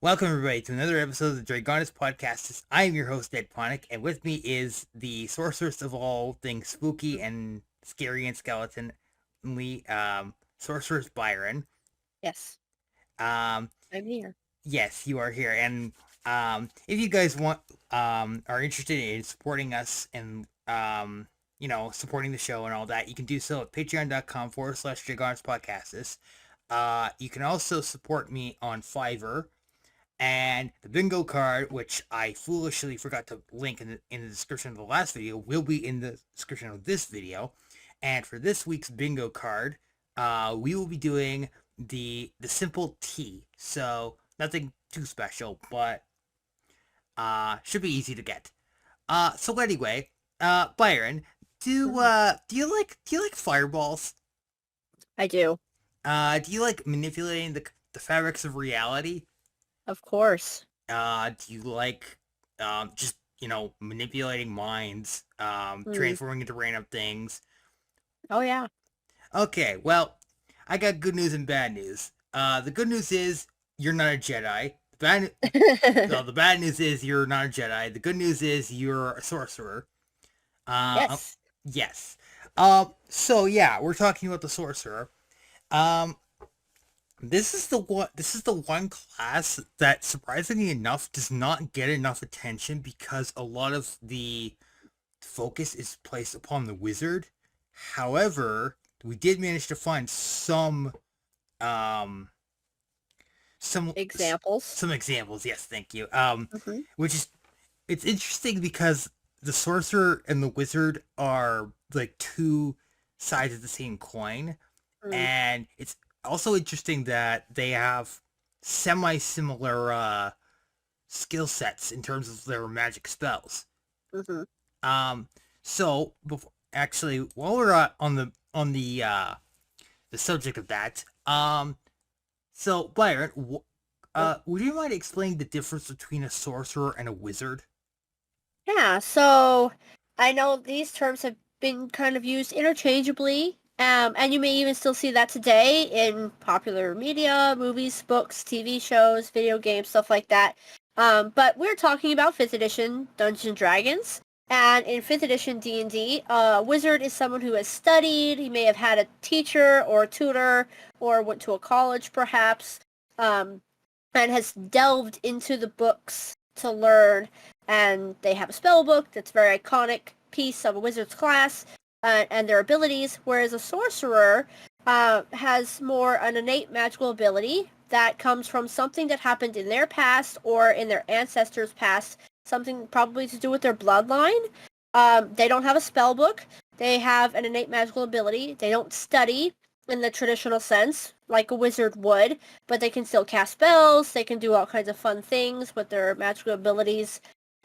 Welcome everybody to another episode of the Dragonus Podcastus. I am your host, Ed Ponic, and with me is the sorceress of all things spooky and scary and skeleton, Sorceress Byron. Yes, Um, I'm here. yes, you are here, and if you guys are interested in supporting us and supporting the show and all that, you can do so at patreon.com/Dragonus Podcastus. You can also support me on Fiverr. And the bingo card, which I foolishly forgot to link in the description of the last video, will be in the description of this video. And for this week's bingo card, we will be doing the simple T. So nothing too special, but should be easy to get. So anyway, Byron, do you like fireballs? I do, Do you like manipulating the fabrics of reality? of course. Do you like just manipulating minds, Mm. transforming into random things? Oh yeah. Okay, well, I got good news and bad news. The good news is you're not a Jedi. The bad news is you're not a Jedi. The good news is you're a sorcerer. Uh, Yes. yes. So yeah, we're talking about the sorcerer. Um, This is the one class that surprisingly enough does not get enough attention because a lot of the focus is placed upon the wizard. However, we did manage to find um some Examples. some examples. Yes, thank you. Hmm. Which is it's interesting because the sorcerer and the wizard are like two sides of the same coin, Mm. and it's also interesting that they have semi-similar skill sets in terms of their magic spells. Hmm. Um, so actually, while we're on the subject of that, so Byron, would you mind explaining the difference between a sorcerer and a wizard? Yeah. So I know these terms have been kind of used interchangeably. And you may even still see that today in popular media, movies, books, TV shows, video games, stuff like that. But we're talking about 5th edition Dungeons and Dragons. And in 5th edition D&D, a wizard is someone who has studied, he may have had a teacher or a tutor, or went to a college perhaps, um, and has delved into the books to learn. And they have a spell book that's a very iconic piece of a wizard's class, and their abilities, whereas a sorcerer has more an innate magical ability that comes from something that happened in their past or in their ancestors' past, something probably to do with their bloodline. They don't have a spell book. They have an innate magical ability. They don't study in the traditional sense like a wizard would, but they can still cast spells. They can do all kinds of fun things with their magical abilities.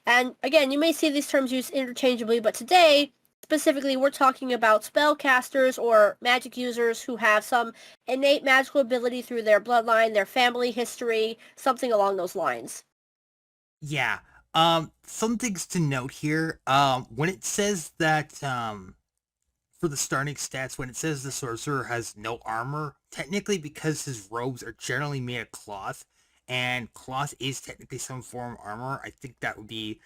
And again, you may see these terms used interchangeably, but today, specifically, we're talking about spellcasters or magic users who have some innate magical ability through their bloodline, their family history, something along those lines. Yeah. Some things to note here. When it says that for the starting stats, when it says the sorcerer has no armor, technically because his robes are generally made of cloth, and cloth is technically some form of armor, I think that would be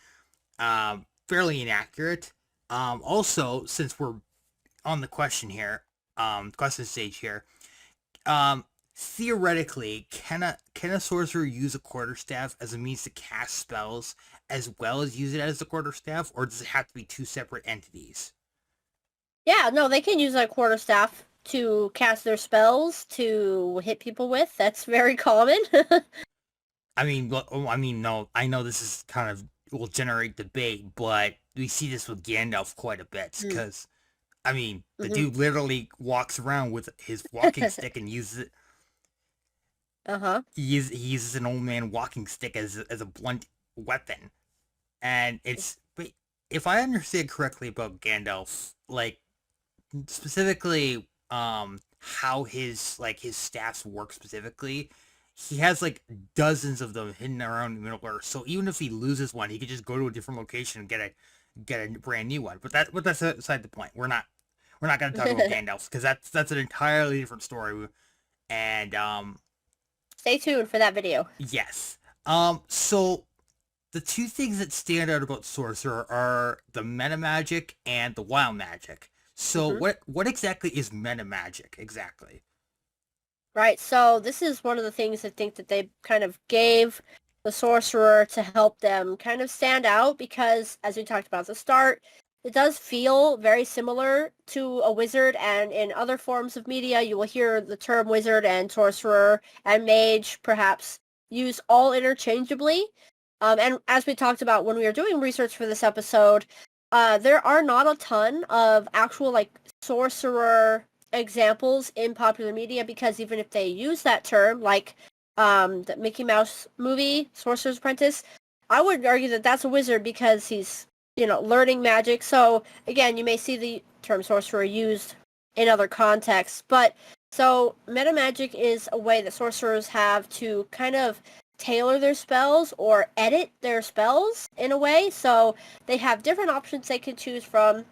fairly inaccurate. Also, since we're on the question stage here, um, theoretically, can a sorcerer use a quarterstaff as a means to cast spells as well as use it as a quarterstaff, or does it have to be two separate entities? Yeah, no, they can use a quarterstaff to cast their spells, to hit people with. That's very common. No, I know this is kind of will generate debate, but we see this with Gandalf quite a bit Mm. because the Hmm. dude literally walks around with his walking stick and uses it. Uh-huh. He uses an old man walking stick as a blunt weapon, and but if I understand correctly about Gandalf, like specifically how his staffs work specifically, he has like dozens of them hidden around Middle Earth. So even if he loses one, he could just go to a different location and get a brand new one. But that's aside the point. We're not going to talk about Gandalf because that's an entirely different story. And Stay tuned for that video. yes. So the two things that stand out about Sorcerer are the meta magic and the wild magic. So Hmm. what exactly is meta magic exactly? Right, so this is one of the things I think that they kind of gave the sorcerer to help them kind of stand out because, as we talked about at the start, it does feel very similar to a wizard, and in other forms of media, you will hear the term wizard and sorcerer and mage perhaps used all interchangeably. And as we talked about when we were doing research for this episode, there are not a ton of actual like sorcerer examples in popular media because even if they use that term, like the Mickey Mouse movie, Sorcerer's Apprentice, I would argue that that's a wizard because he's, learning magic. So again, you may see the term sorcerer used in other contexts, but so meta magic is a way that sorcerers have to kind of tailor their spells or edit their spells in a way. So they have different options they can choose from,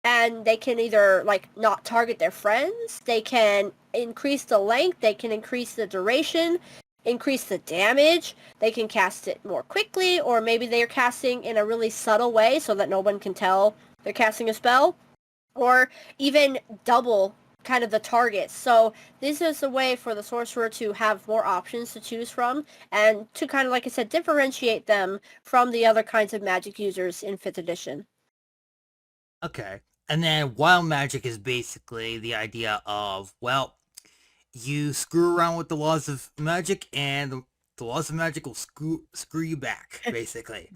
and they can either like not target their friends, they can increase the length, they can increase the duration, increase the damage, they can cast it more quickly, or maybe they're casting in a really subtle way so that no one can tell they're casting a spell, or even double kind of the targets. So this is a way for the sorcerer to have more options to choose from and to kind of, like I said, differentiate them from the other kinds of magic users in 5th edition. Okay. And then wild magic is basically the idea of, well, you screw around with the laws of magic and the laws of magic will screw you back, basically.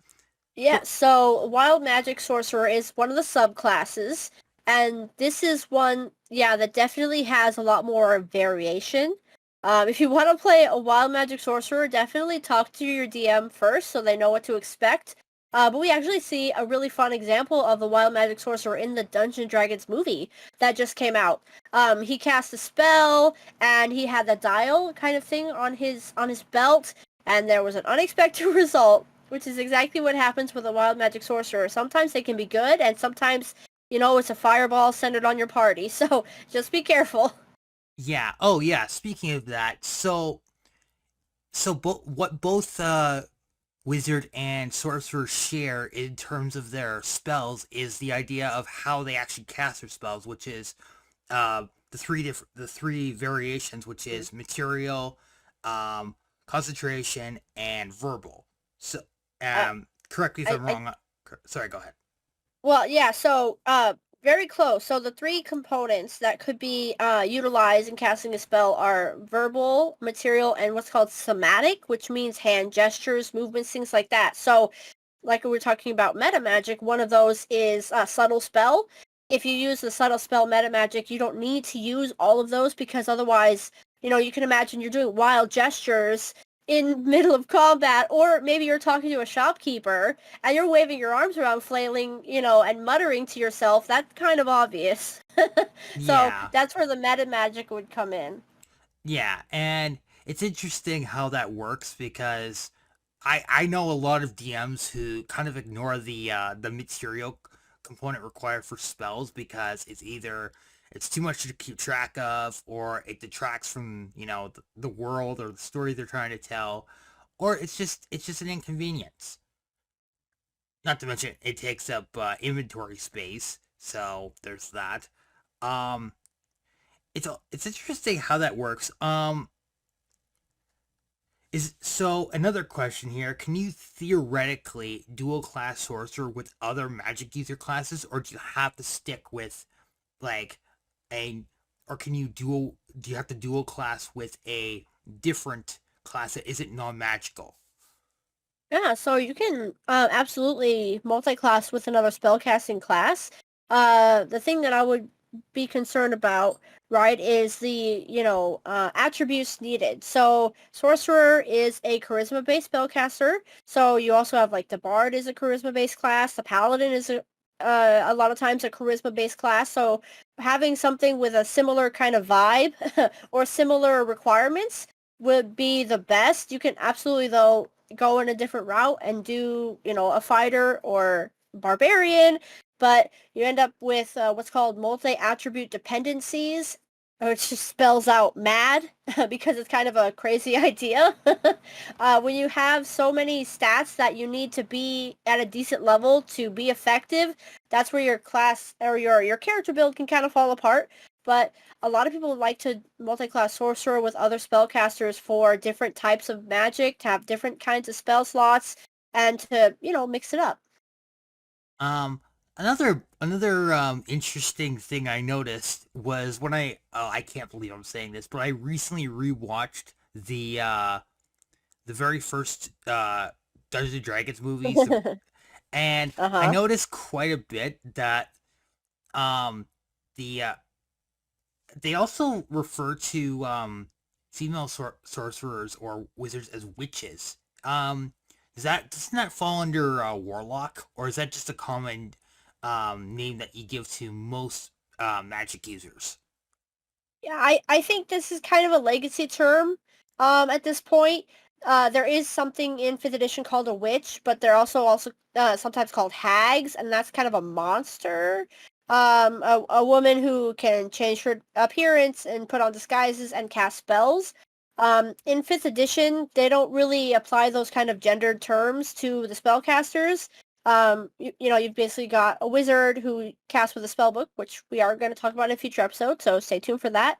Yeah, so Wild Magic Sorcerer is one of the subclasses, and this is one, yeah, that definitely has a lot more variation. If you want to play a Wild Magic Sorcerer, definitely talk to your DM first so they know what to expect. But we actually see a really fun example of the Wild Magic Sorcerer in the Dungeons & Dragons movie that just came out. He cast a spell, and he had the dial kind of thing on his belt, and there was an unexpected result, which is exactly what happens with a wild magic sorcerer. Sometimes they can be good, and sometimes, it's a fireball centered on your party. So just be careful. Yeah. Oh, yeah. Speaking of that, what both wizard and sorcerer share in terms of their spells is the idea of how they actually cast their spells, which is the three variations, which is material, concentration, and verbal. So, Uh, correct me if I, I'm I wrong. Sorry, go ahead. Well, yeah, so very close. So the three components that could be utilized in casting a spell are verbal, material, and what's called somatic, which means hand gestures, movements, things like that. So like we were talking about meta magic, one of those is a subtle spell. If you use the subtle spell meta magic, you don't need to use all of those because otherwise, you can imagine you're doing wild gestures in middle of combat, or maybe you're talking to a shopkeeper and you're waving your arms around, flailing, and muttering to yourself. That's kind of obvious. So Yeah, that's where the meta magic would come in. yeah, and it's interesting how that works because I know a lot of DMs who kind of ignore the material component required for spells because it's either it's too much to keep track of, or it detracts from the world or the story they're trying to tell, or it's just an inconvenience. Not to mention it takes up inventory space, so there's that. Um, it's interesting how that works. Is so another question here. Can you theoretically dual class sorcerer with other magic user classes, or do you have to stick with like a or can you dual do you have to dual class with a different class that isn't non-magical? Yeah, so you can absolutely multi-class with another spellcasting class. The thing that I would be concerned about, right, is the, attributes needed. So Sorcerer is a charisma-based spellcaster. So you also have like the Bard is a charisma-based class. The Paladin is a lot of times a charisma-based class. So having something with a similar kind of vibe or similar requirements would be the best. You can absolutely though go in a different route and do, a fighter or barbarian, but you end up with what's called multi-attribute dependencies. which just spells out mad because it's kind of a crazy idea. When you have so many stats that you need to be at a decent level to be effective, that's where your class or your character build can kind of fall apart. But a lot of people like to multi-class sorcerer with other spellcasters for different types of magic, to have different kinds of spell slots, and to, mix it up. Um, another interesting thing I noticed was when I can't believe I'm saying this, but I recently rewatched the very first Dungeons and Dragons movies, and I Uh-huh. noticed quite a bit that um the they also refer to female sorcerers or wizards as witches. Doesn't that fall under warlock, or is that just a common name that you give to most magic users? Yeah, I think this is kind of a legacy term at this point. There is something in 5th edition called a witch, but they're also sometimes called hags, and that's kind of a monster. A woman who can change her appearance and put on disguises and cast spells. In 5th edition, they don't really apply those kind of gendered terms to the spellcasters. You've basically got a wizard who casts with a spell book, which we are going to talk about in a future episode, so stay tuned for that.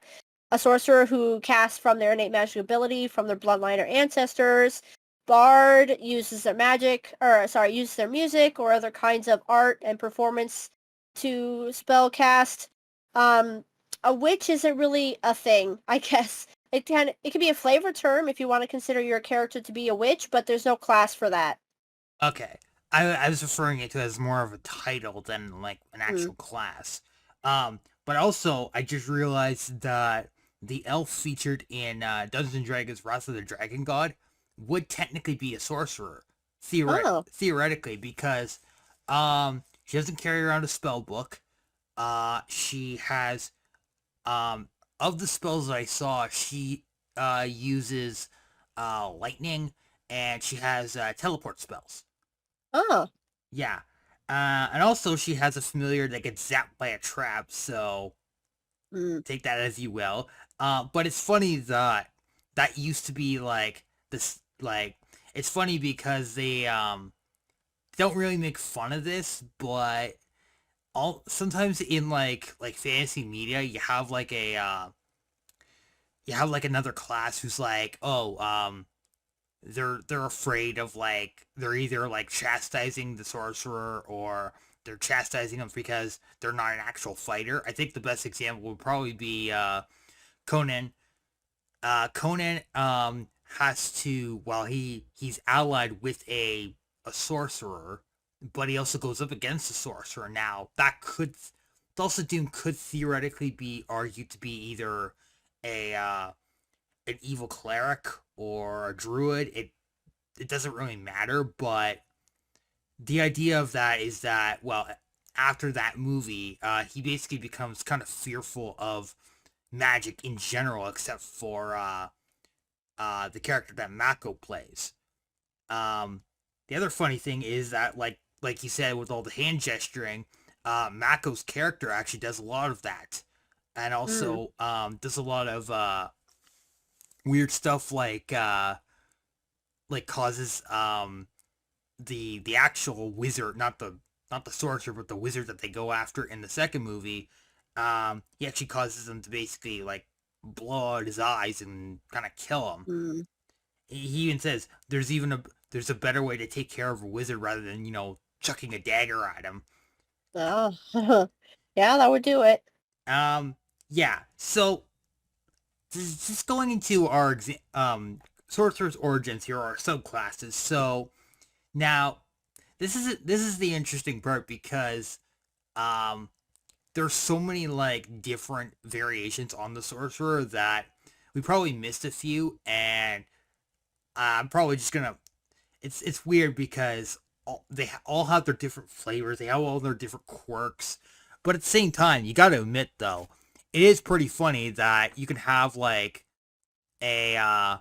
A sorcerer who casts from their innate magic ability, from their bloodline or ancestors. Bard uses uses their music or other kinds of art and performance to spell cast. Um, a witch isn't really a thing, I guess. It can be a flavor term if you want to consider your character to be a witch, but there's no class for that. Okay. I was referring it to as more of a title than like an Hmm. actual class. But also I just realized that the elf featured in Dungeons and Dragons Wrath of the Dragon God would technically be a sorcerer. Oh. Theoretically, because she doesn't carry around a spell book. She has of the spells that I saw, she uses lightning, and she has teleport spells. Oh. Yeah. And also she has a familiar that gets zapped by a trap, so Mm. take that as you will. But it's funny that that used to be like this, like, it's funny because they don't really make fun of this, but all sometimes in like fantasy media you have like another class who's like, oh, they're afraid of, like, they're either like chastising the sorcerer, or they're chastising them because they're not an actual fighter. I think the best example would probably be Conan. Conan has to, well, he's allied with a sorcerer, but he also goes up against the sorcerer. Now that could, Thulsa Doom could theoretically be argued to be either a an evil cleric or a druid. It doesn't really matter, but the idea of that is that, well, after that movie, he basically becomes kind of fearful of magic in general, except for the character that Mako plays. Um, the other funny thing is that, like you said, with all the hand gesturing, Mako's character actually does a lot of that, and Mm. also does a lot of weird stuff like causes the actual wizard, not the sorcerer, but the wizard that they go after in the second movie. He actually causes them to basically like blow out his eyes and kind of kill him. Mm. He even says there's a better way to take care of a wizard rather than, chucking a dagger at him. Oh. Yeah, that would do it. Um, yeah. So just going into our sorcerer's origins here, our subclasses. So now this is the interesting part, because um there's so many like different variations on the sorcerer that we probably missed a few, and I'm probably just gonna. It's weird because they all have their different flavors. They have all their different quirks, but at the same time, you got to admit though, it is pretty funny that you can have like a uh,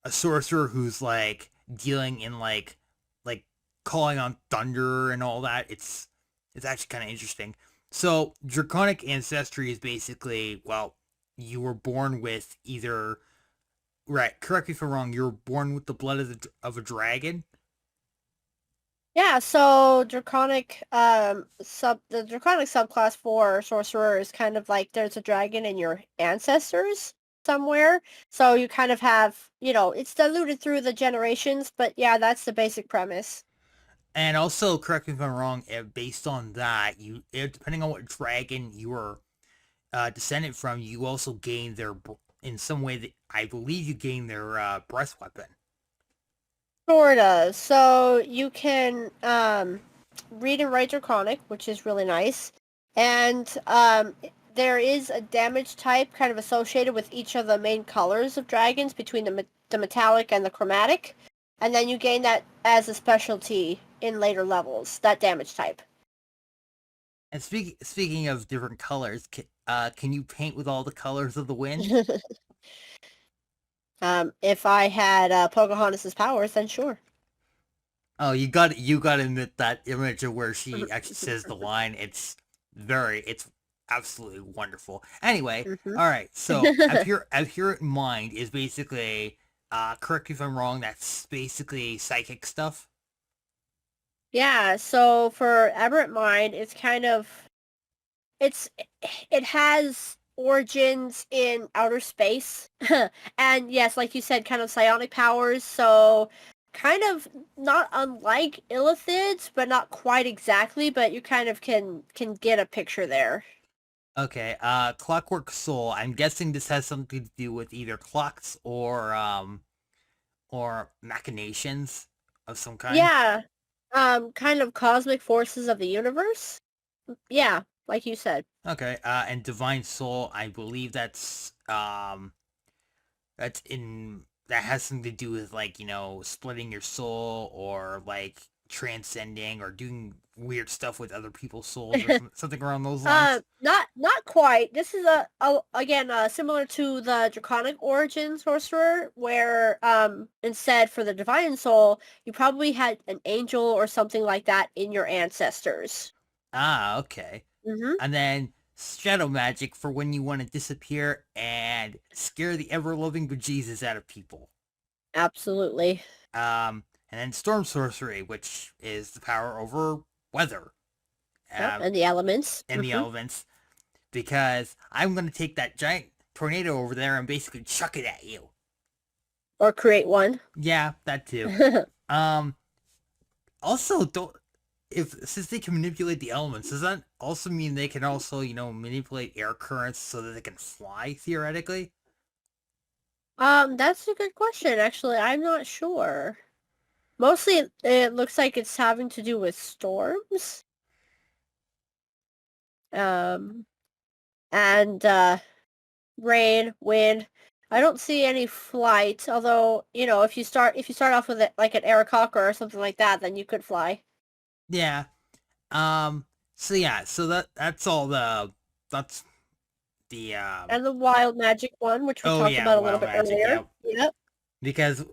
a sorcerer who's like dealing in like calling on thunder and all that. It's actually kind of interesting. So draconic ancestry is basically, well, you were born with either, right? Correct me if I'm wrong. You were born with the blood of a dragon. Yeah, so the draconic subclass for sorcerer is kind of like there's a dragon in your ancestors somewhere. So you kind of have, it's diluted through the generations, but yeah, that's the basic premise. And also, correct me if I'm wrong. Based on that, depending on what dragon you were descendant from, you also gain in some way that I believe you gain their breath weapon. Sorta. So you can read and write draconic, which is really nice. And there is a damage type kind of associated with each of the main colors of dragons between the metallic and the chromatic. And then you gain that as a specialty in later levels, that damage type. And speaking of different colors, can you paint with all the colors of the wind? If I had Pocahontas's powers, then sure. Oh, you got to admit that image of where she actually says the line. It's absolutely wonderful. Anyway, Mm-hmm. all right. So I've here in mind is basically, correct me if I'm wrong. That's basically psychic stuff. Yeah, so for Aberrant Mind, it's it has origins in outer space. And yes, like you said, kind of psionic powers, so kind of not unlike illithids, but not quite exactly, but you kind of can get a picture there. Okay. Clockwork Soul. I'm guessing this has something to do with either clocks or machinations of some kind. Yeah. Kind of cosmic forces of the universe. Yeah, like you said. Okay. And Divine Soul. I believe that has something to do with, like, splitting your soul, or like transcending, or doing weird stuff with other people's souls, or something around those lines. Not quite. This is again similar to the Draconic Origin Sorcerer, where instead for the Divine Soul, you probably had an angel or something like that in your ancestors. Ah, okay. Mm-hmm. And then Shadow Magic for when you want to disappear and scare the ever loving bejesus out of people. Absolutely. And then Storm Sorcery, which is the power over weather. Yep, Um, and the elements. and the Mm-hmm. elements, because I'm going to take that giant tornado over there and basically chuck it at you. Or create one. Yeah, that too. Also, don't if since they can manipulate the elements, does that also mean they can also, manipulate air currents so that they can fly theoretically? That's a good question. Actually, I'm not sure. Mostly, it looks like it's having to do with storms. Um, and rain, wind. I don't see any flight, although, if you start off with it like an Aarakocra or something like that, then you could fly. Yeah. So yeah, so that's the And the wild magic one, which we oh talked yeah, about a little wild bit magic, earlier. yeah. Yep. Because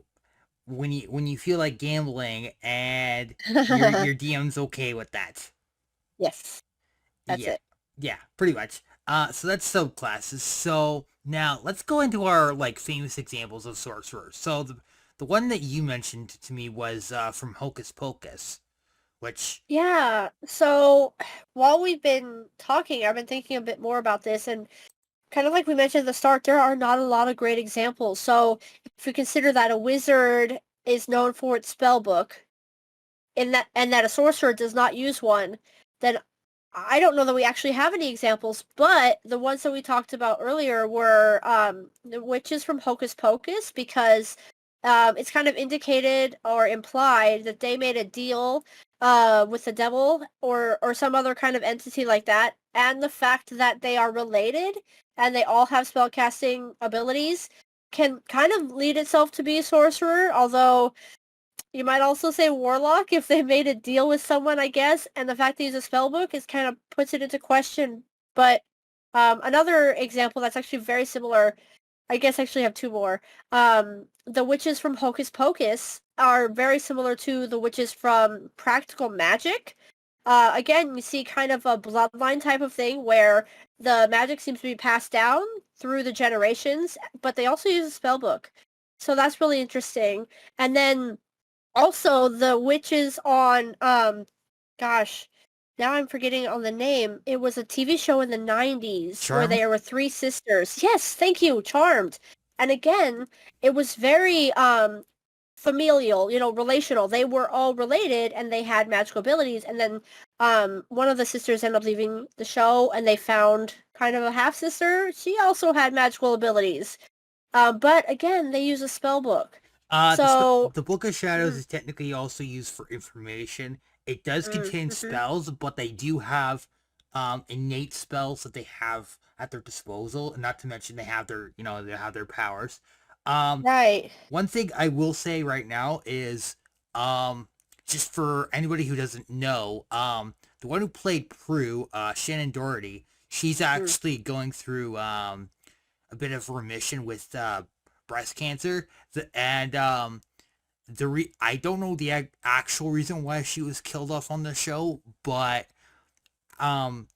when you feel like gambling and your DM's okay with that. Yes, that's Yeah. it. Yeah, pretty much. So that's subclasses. So now let's go into our, like, famous examples of sorcerers. So the one that you mentioned to me was from Hocus Pocus, which Yeah, so while we've been talking, I've been thinking a bit more about this, and kind of like we mentioned at the start, there are not a lot of great examples. So if you consider that a wizard is known for its spell book, and that a sorcerer does not use one, then I don't know that we actually have any examples, but the ones that we talked about earlier were the witches from Hocus Pocus, because it's kind of indicated or implied that they made a deal with the devil or some other kind of entity like that, and the fact that they are related and they all have spellcasting abilities can kind of lead itself to be a sorcerer, although you might also say warlock if they made a deal with someone, I guess, and the fact they use a spell book is kind of puts it into question. But another example that's actually very similar, I guess I actually have two more. The witches from Hocus Pocus are very similar to the witches from Practical Magic, Again, you see kind of a bloodline type of thing where the magic seems to be passed down through the generations, but they also use a spell book. So that's really interesting. And then also the witches on gosh, now I'm forgetting on the name. It was a TV show in the 90s where Charmed? there were three sisters. Yes, thank you, Charmed. And again, it was very familial, relational. They were all related and they had magical abilities. And then one of the sisters ended up leaving the show and they found kind of a half sister. She also had magical abilities. But again, they use a spell book. So, The Book of Shadows mm, is technically also used for information. It does mm, contain mhm. spells, but they do have innate spells that they have at their disposal. And not to mention they have their powers. Um, Right. One thing I will say right now is, um, just for anybody who doesn't know, the one who played Prue, Shannon Doherty, she's Mm. actually going through a bit of remission with breast cancer. And I don't know the actual reason why she was killed off on the show, but um,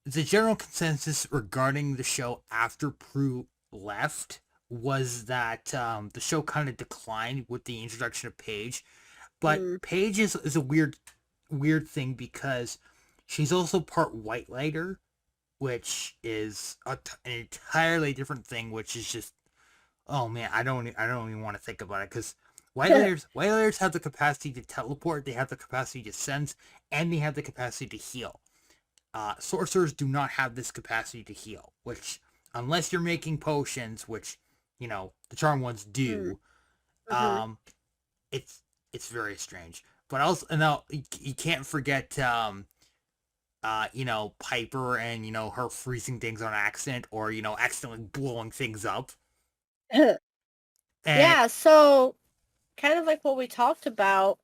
the general consensus regarding the show after Prue left was that the show kind of declined with the introduction of Paige. But Mm. Paige is a weird thing because she's also part White Lighter, which is an entirely different thing. Which is just, oh man, I don't even want to think about it because White Lighters have the capacity to teleport, they have the capacity to sense, and they have the capacity to heal. Sorcerers do not have this capacity to heal, which, unless you're making potions, which, the charm ones Mm. do, Mhm. um, it's very strange. But also, now you can't forget, Piper and her freezing things on accident, or accidentally blowing things up. And Yeah, so kind of like what we talked about,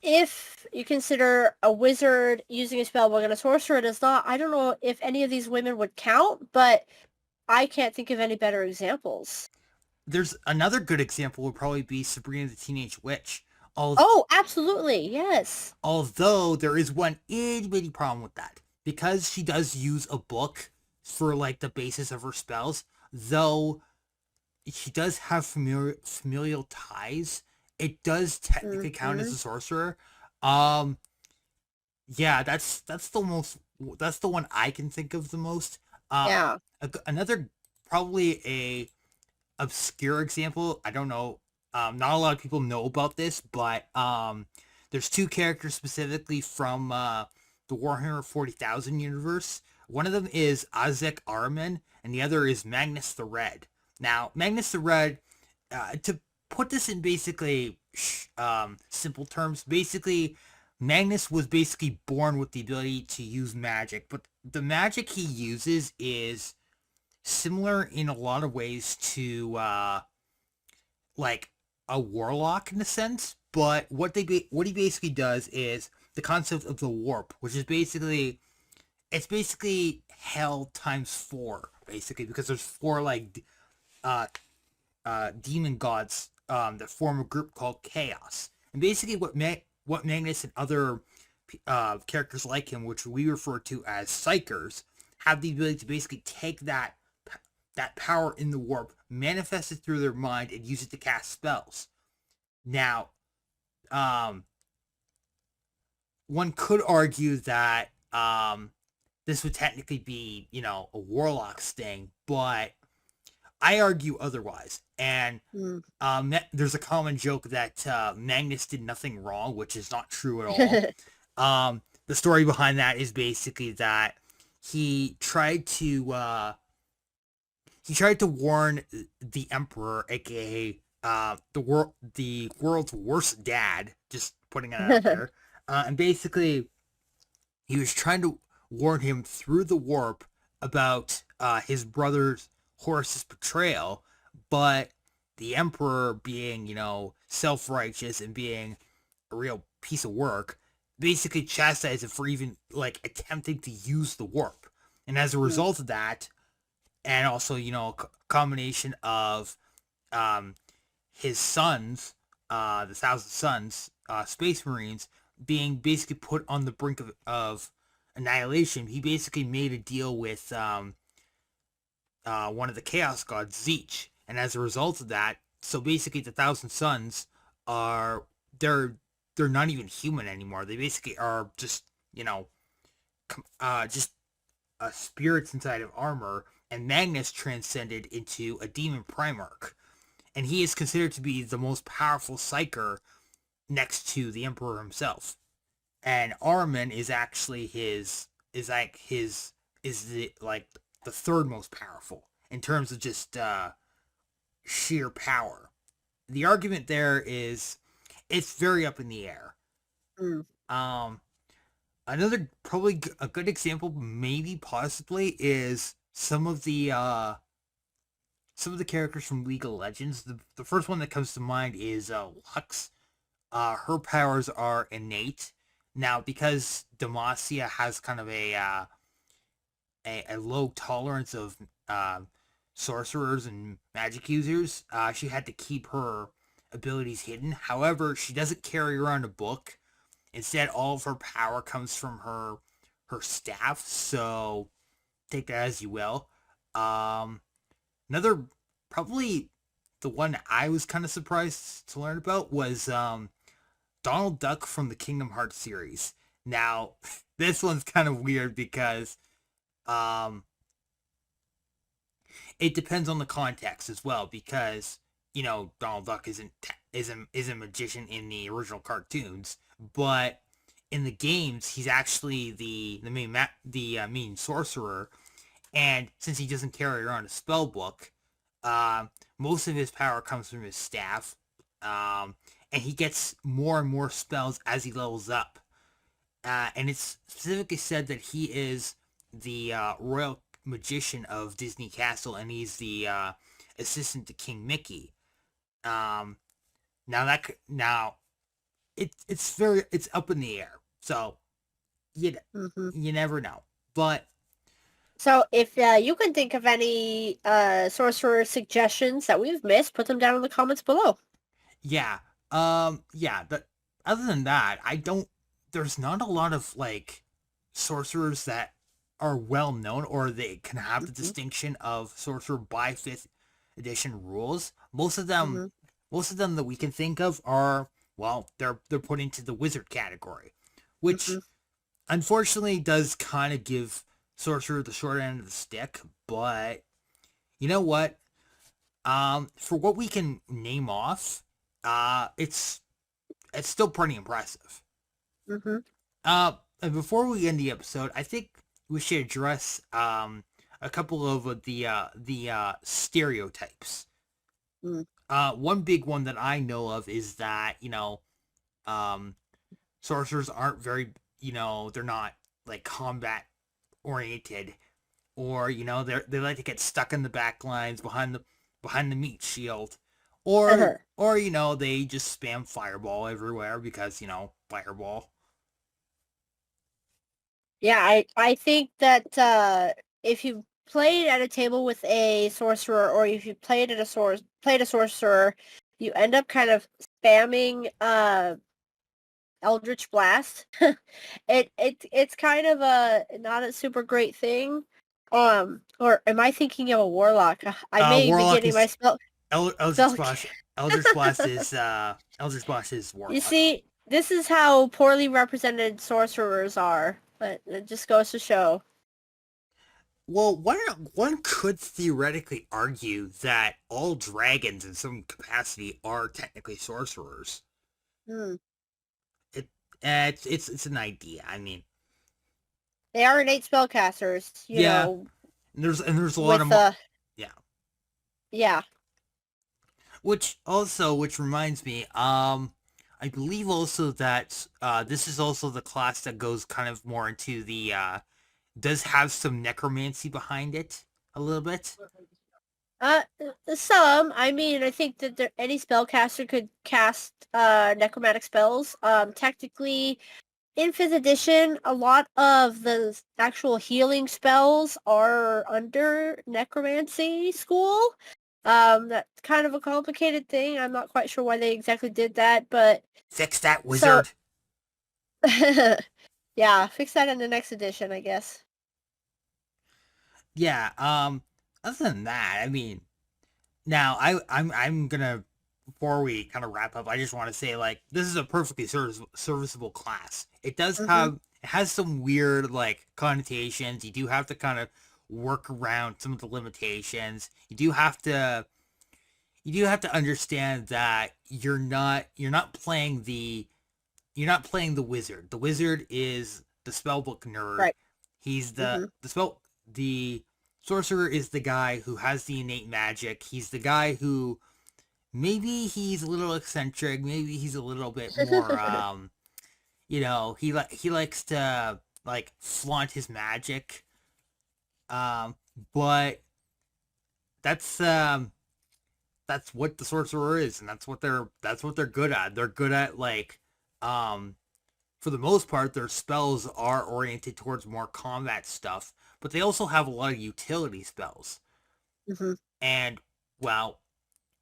if you consider a wizard using a spell book and a sorcerer does not, I don't know if any of these women would count, but I can't think of any better examples. there's another good example would probably be Sabrina the Teenage Witch. Oh, absolutely. Yes. Although there is one itty bitty problem with that. Because she does use a book for like the basis of her spells, though she does have familial ties, it does technically count as Hmm. a sorcerer. Um yeah, that's the one I can think of the most. Uh Yeah. Another, probably a obscure example. I don't know. Not a lot of people know about this, but there's two characters specifically from the Warhammer 40,000 universe. One of them is Azek Arman, and the other is Magnus the Red. Now, Magnus the Red, to put this in basically simple terms, basically Magnus was basically born with the ability to use magic, but the magic he uses is similar in a lot of ways to like a warlock in a sense. But what he basically does is the concept of the warp, which is basically, it's basically hell times four, basically, because there's four like uh demon gods that form a group called Chaos. And basically what Magnus and other characters like him, which we refer to as psychers, have the ability to basically take that power in the warp, manifest it through their mind, and use it to cast spells. Now, um, one could argue that this would technically be, a warlock's thing, but I argue otherwise. And Mm. there's a common joke that Magnus did nothing wrong, which is not true at all. The story behind that is basically that he tried to uh, he tried to warn the Emperor, aka the world's worst dad. Just putting it out there, and basically he was trying to warn him through the warp about his brother's Horus's betrayal, but the Emperor, being self-righteous and being a real piece of work, basically chastised him for even like attempting to use the warp. And as a Mm. result of that, and also combination of um his sons, the Thousand Sons, Space Marines, being basically put on the brink of annihilation, he basically made a deal with one of the Chaos Gods, Zeech, and as a result of that, so basically the Thousand Sons are they're they're not even human anymore. They basically are just just spirits inside of armor, and Magnus transcended into a demon Primarch, and he is considered to be the most powerful Psyker next to the Emperor himself. And Armin is actually the third most powerful in terms of just sheer power. The argument there is it's very up in the air. Mm. Another probably a good example, maybe possibly, is some of the characters from League of Legends. The first one that comes to mind is Lux. Her powers are innate. Now, because Demacia has kind of a low tolerance of sorcerers and magic users, she had to keep her abilities hidden. However, she doesn't carry around a book. Instead, all of her power comes from her staff. So take that as you will. Another probably the one I was kind of surprised to learn about was Donald Duck from the Kingdom Hearts series. Now, this one's kind of weird because um, it depends on the context as well. Because Donald Duck is a magician in the original cartoons, but in the games he's actually the main sorcerer. And since he doesn't carry around a spell book, most of his power comes from his staff. And he gets more and more spells as he levels up. And it's specifically said that he is the royal magician of Disney Castle, and he's the assistant to King Mickey. Um, now it's up in the air, so you Mm-hmm. you never know. But So if you can think of any sorcerer suggestions that we've missed, put them down in the comments below. yeah, yeah. But other than that, I don't. There's not a lot of like sorcerers that are well known, or they can have the Mm-hmm. distinction of sorcerer by fifth edition rules. Mm-hmm. Most of them that we can think of are, well, they're put into the wizard category, which Mm-hmm. unfortunately does kind of give sorcerer the short end of the stick. But you know what? For what we can name off, it's still pretty impressive. Mm-hmm. And before we end the episode, I think we should address a couple of the stereotypes. Mm. One big one that I know of is that um, sorcerers aren't very they're not like combat oriented, or they like to get stuck in the back lines behind the meat shield, or Uh-huh. they just spam fireball everywhere because fireball. Yeah, I think that if you played at a table with a sorcerer, or if you played played a sorcerer, you end up kind of spamming Eldritch Blast. It's kind of a not a super great thing. Or am I thinking of a warlock? I may be Warlock getting my is spell. Eldritch spell. Blast. Eldritch Blast is You warlock. see, this is how poorly represented sorcerers are. But it just goes to show. Well, one could theoretically argue that all dragons in some capacity are technically sorcerers. Hmm. It it's an idea. I mean, They are innate spellcasters, yeah, and there's a lot of with yeah. yeah. Which reminds me, I believe also that this is also the class that goes kind of more into the does have some necromancy behind it a little bit. Uh, some. I mean, I think that any spellcaster could cast necromantic spells. Technically, in 5th edition, a lot of the actual healing spells are under necromancy school. That's kind of a complicated thing. I'm not quite sure why they exactly did that, but Fix that, so wizard. Yeah, fix that in the next edition, I guess. Yeah. Other than that, I mean, now I'm gonna before we kind of wrap up, I just want to say like this is a perfectly serviceable class. It does Mm-hmm. have it has some weird like connotations. You do have to kind of work around some of the limitations. You do have to understand that you're not playing the wizard. The wizard is the spellbook nerd. Right. He's Mm-hmm. the sorcerer is the guy who has the innate magic. He's the guy who maybe he's a little eccentric, maybe he's a little bit more he likes to like flaunt his magic. Um but that's that's what the sorcerer is, and that's what they're good at. They're good at like um for the most part their spells are oriented towards more combat stuff, but they also have a lot of utility spells. Mm-hmm. And well,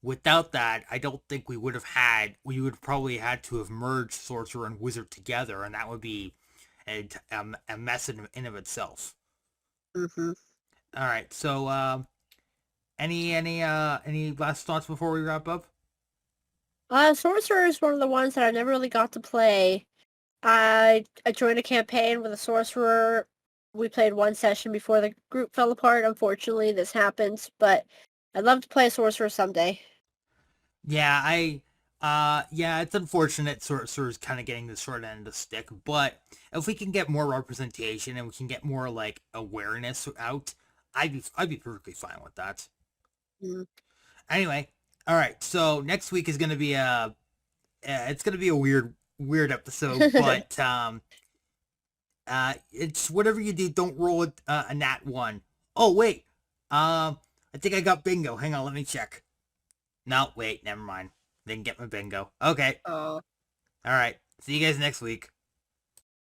without that, I don't think we would probably had to have merged sorcerer and wizard together, and that would be a mess in of itself. Mm-hmm. All right, so any last thoughts before we wrap up? Sorcerer is one of the ones that I never really got to play. I joined a campaign with a sorcerer. We played one session before the group fell apart. Unfortunately, this happens, but I'd love to play a sorcerer someday. Yeah, yeah, it's unfortunate sorcerer's kind of getting the short end of the stick, but if we can get more representation and we can get more like awareness out, I'd be perfectly fine with that. Mm. Anyway, all right, so next week is gonna be it's gonna be a weird episode, but it's whatever you do, don't roll a nat one. Oh wait, I think I got bingo. Hang on, let me check. No, wait, never mind. Didn't get my bingo. Okay, Oh. all right. See you guys next week.